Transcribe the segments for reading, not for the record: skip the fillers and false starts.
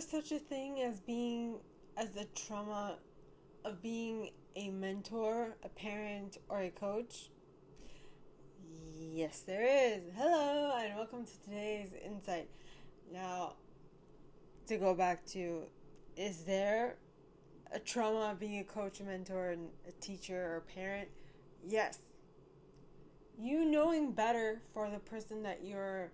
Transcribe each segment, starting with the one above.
such a thing as the trauma of being a mentor, a parent, or a coach? Yes, there is. Hello, and welcome to today's insight. Now, to go back to, is there a trauma of being a coach, a mentor, and a teacher, or a parent? Yes. You knowing better for the person that you're,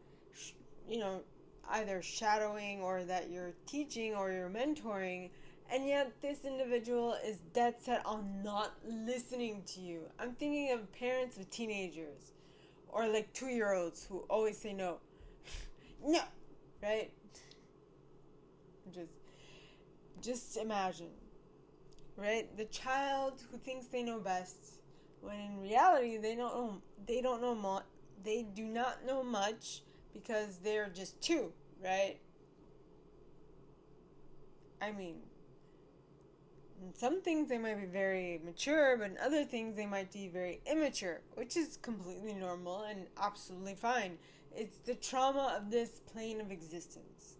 either shadowing or that you're teaching or you're mentoring, and yet this individual is dead set on not listening to you. I'm thinking of parents with teenagers or like 2-year-olds who always say no. No, right? Just imagine, right? The child who thinks they know best, when in reality they don't know. They do not know much because they're just two, right? I mean, in some things they might be very mature, but in other things they might be very immature, which is completely normal and absolutely fine. It's the trauma of this plane of existence.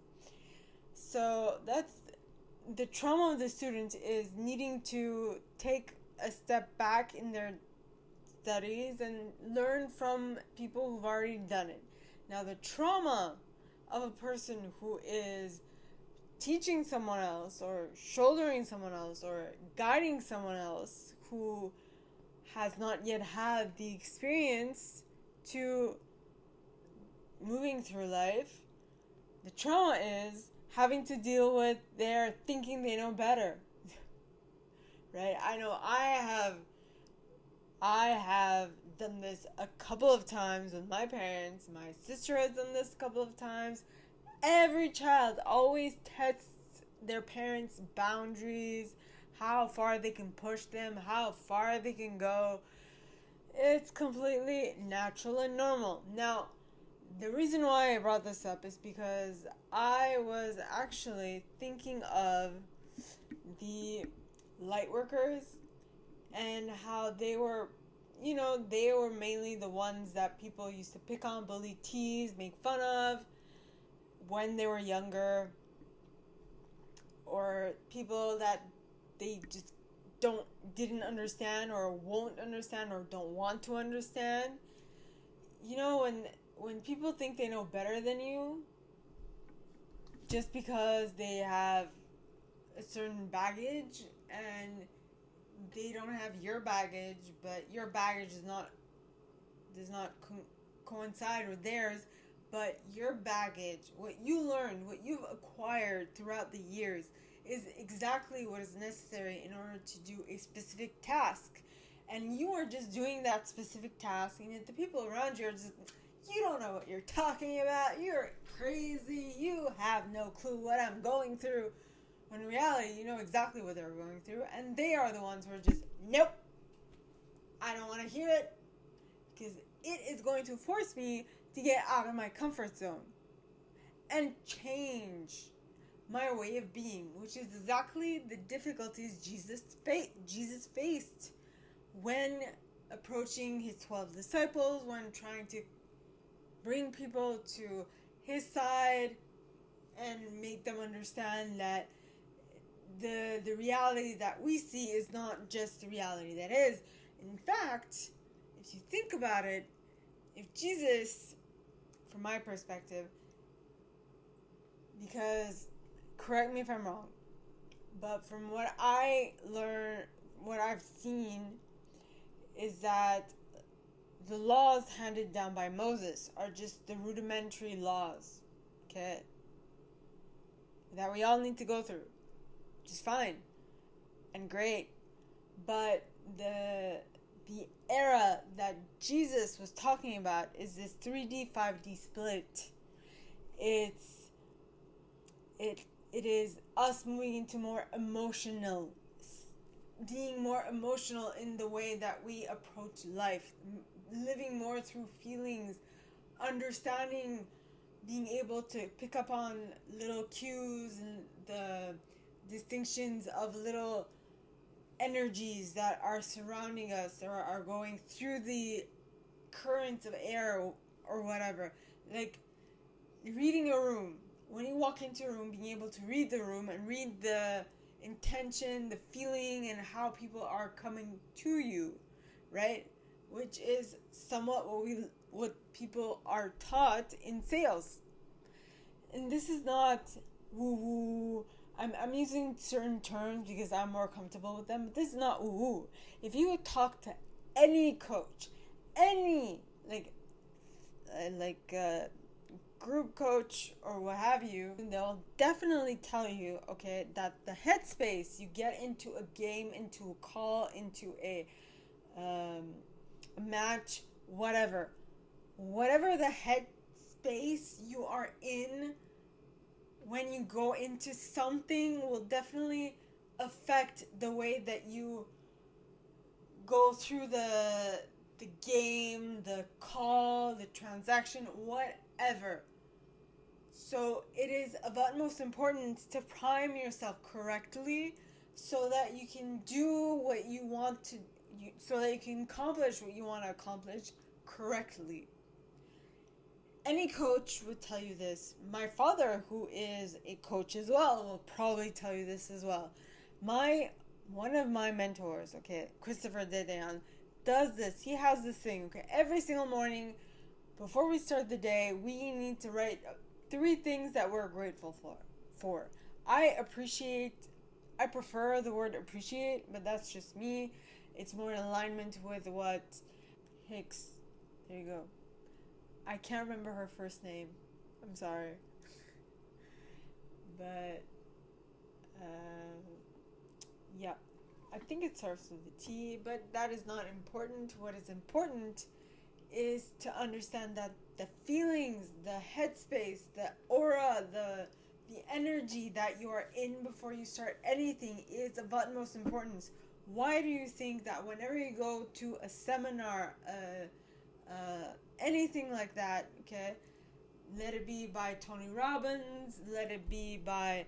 So that's the trauma of the student, is needing to take a step back in their studies and learn from people who've already done it. Now, the trauma of a person who is teaching someone else or shouldering someone else or guiding someone else who has not yet had the experience to moving through life, the trauma is having to deal with their thinking they know better. Right? I know I have done this a couple of times with my parents. My sister has done this a couple of times. Every child always tests their parents' boundaries, how far they can push them, how far they can go. It's completely natural and normal. Now, the reason why I brought this up is because I was actually thinking of the light workers and how they were mainly the ones that people used to pick on, bully, tease, make fun of when they were younger, or people that they just didn't understand or won't understand or don't want to understand. When people think they know better than you just because they have a certain baggage and they don't have your baggage, but your baggage does not coincide with theirs, but your baggage, what you learned, what you've acquired throughout the years, is exactly what is necessary in order to do a specific task. And you are just doing that specific task, and yet the people around you are just, you don't know what you're talking about, you're crazy, you have no clue what I'm going through. When in reality, you know exactly what they're going through, and they are the ones who are just, nope, I don't want to hear it, because it is going to force me to get out of my comfort zone and change my way of being, which is exactly the difficulties Jesus faced when approaching his 12 disciples, when trying to bring people to his side and make them understand that the reality that we see is not just the reality that is. In fact, if you think about it, if Jesus, from my perspective, because, correct me if I'm wrong, but from what I learned, what I've seen, is that the laws handed down by Moses are just the rudimentary laws, okay, that we all need to go through, which is fine and great, but the era that Jesus was talking about is this 3D, 5D split. It is us moving into more emotional, being more emotional in the way that we approach life, living more through feelings, understanding, being able to pick up on little cues and the distinctions of little energies that are surrounding us or are going through the currents of air or whatever. Like reading a room. when you walk into a room, being able to read the room and read the intention, the feeling, and how people are coming to you, right? Which is somewhat what people are taught in sales. And this is not woo woo. I'm using certain terms because I'm more comfortable with them, but this is not woo woo. If you talk to any coach, any group coach or what have you, they'll definitely tell you, okay, that the headspace you get into a game, into a call, into a match, whatever the headspace you are in when you go into something will definitely affect the way that you go through the game, the call, the transaction, whatever. So it is of utmost importance to prime yourself correctly so that you can do what you want to, so that you can accomplish what you want to accomplish correctly. Any coach would tell you this. My father, who is a coach as well, will probably tell you this as well. One of my mentors, okay, Christopher Dedean, does this. He has this thing, okay, every single morning before we start the day, we need to write 3 things that we're grateful for. I prefer the word appreciate, but that's just me. It's more in alignment with what Hicks, there you go. I can't remember her first name. I'm sorry. But, yeah. I think it starts with a T, but that is not important. What is important is to understand that the feelings, the headspace, the aura, the energy that you are in before you start anything is of utmost importance. Why do you think that whenever you go to a seminar, anything like that, okay, let it be by Tony Robbins, let it be by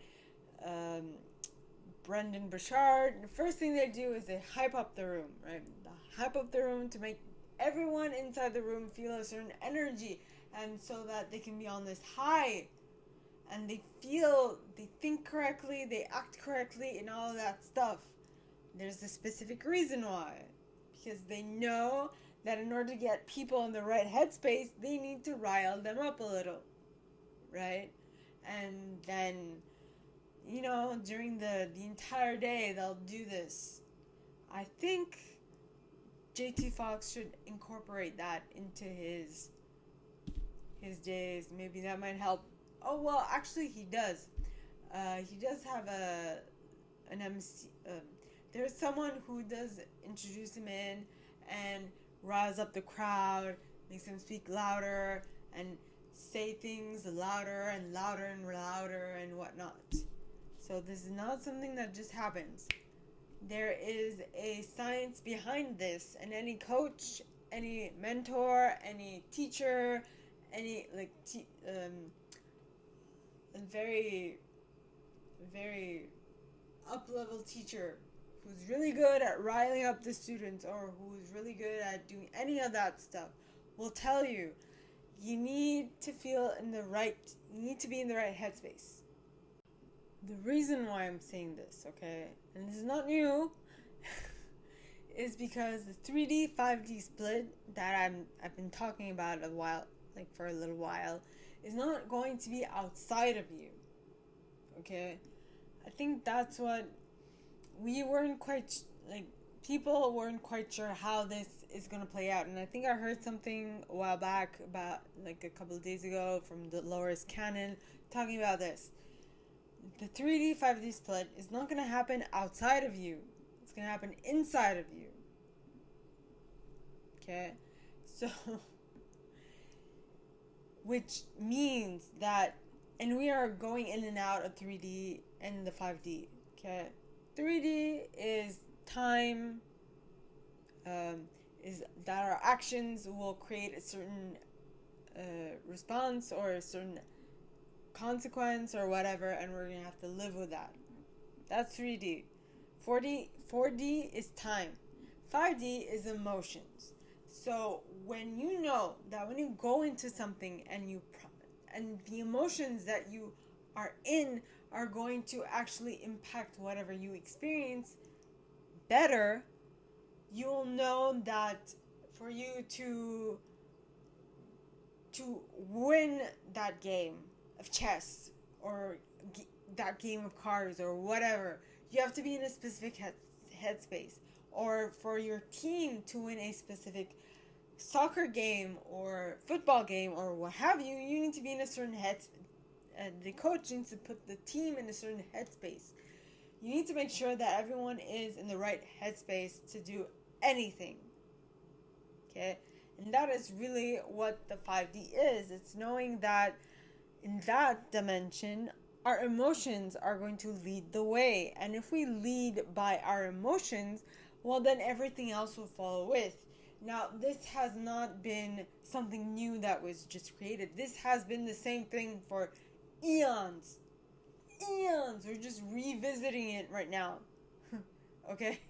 Brendan Burchard, the first thing they do is they hype up the room, right? They hype up the room to make everyone inside the room feel a certain energy, and so that they can be on this high, and they think correctly, they act correctly, and all of that stuff. There's a specific reason why, because they know that in order to get people in the right headspace, they need to rile them up a little, right? And then, during the entire day, they'll do this. I think JT Fox should incorporate that into his days. Maybe that might help. Oh, well, actually, he does. He does have an MC. There's someone who does introduce him in and rise up the crowd, makes them speak louder and say things louder and louder and louder and whatnot. So this is not something that just happens. There is a science behind this, and any coach, any mentor, any teacher, any a very, very up-level teacher who's really good at riling up the students or who's really good at doing any of that stuff will tell you need to be in the right headspace. The reason why I'm saying this, okay, and this is not new, is because the 3D, 5D split that I've been talking about for a little while, is not going to be outside of you, okay? I think that's what people weren't quite sure how this is going to play out. And I think I heard something a while back about, a couple of days ago from Dolores Cannon talking about this. The 3D, 5D split is not going to happen outside of you. It's going to happen inside of you. Okay? So, which means that, and we are going in and out of 3D and the 5D. Okay? 3D is time, is that our actions will create a certain response or a certain consequence or whatever, and we're going to have to live with that. That's 3D. 4D is time. 5D is emotions. So when you know that when you go into something and the emotions that you are in are going to actually impact whatever you experience better, you'll know that for you to win that game of chess or that game of cards or whatever, you have to be in a specific headspace. Or for your team to win a specific soccer game or football game or what have you, you need to be in a certain the coach needs to put the team in a certain headspace. You need to make sure that everyone is in the right headspace to do anything. Okay? And that is really what the 5D is. It's knowing that in that dimension, our emotions are going to lead the way. And if we lead by our emotions, well, then everything else will follow with. Now, this has not been something new that was just created. This has been the same thing for eons. Eons. We're just revisiting it right now. Okay?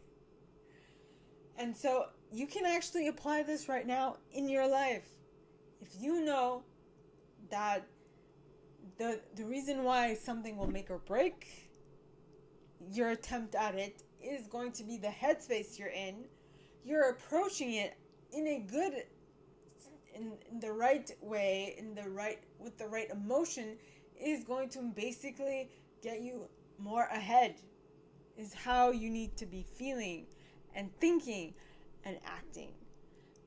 And so you can actually apply this right now in your life. If you know that the reason why something will make or break your attempt at it is going to be the headspace you're approaching it in a good, in the right way, with the right emotion, is going to basically get you more ahead, is how you need to be feeling and thinking and acting.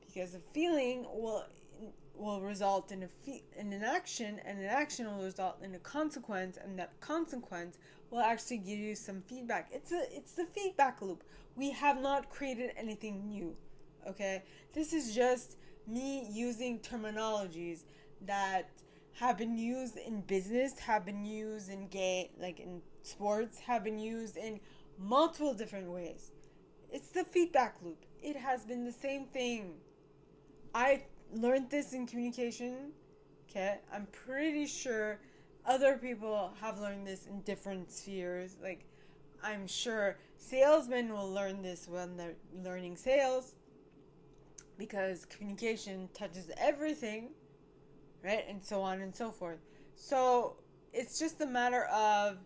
Because a feeling will result in an action, and an action will result in a consequence, and that consequence will actually give you some feedback. It's the feedback loop. We have not created anything new. Okay? This is just me using terminologies that have been used in business, have been used in in sports, have been used in multiple different ways. It's the feedback loop. It has been the same thing. I learned this in communication. Okay? I'm pretty sure other people have learned this in different spheres. Like, I'm sure salesmen will learn this when they're learning sales, because communication touches everything, right? And so on and so forth. So it's just a matter of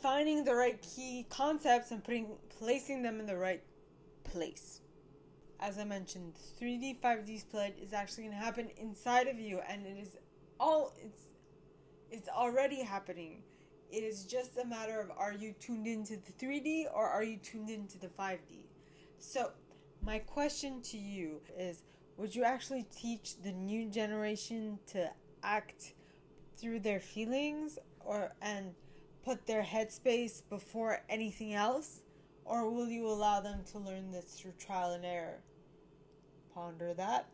finding the right key concepts and placing them in the right place. As I mentioned, 3D, 5D split is actually going to happen inside of you, and it's already happening. It is just a matter of, are you tuned into the 3D or are you tuned into the 5D? So my question to you is, would you actually teach the new generation to act through their feelings and put their headspace before anything else? Or will you allow them to learn this through trial and error? Ponder that.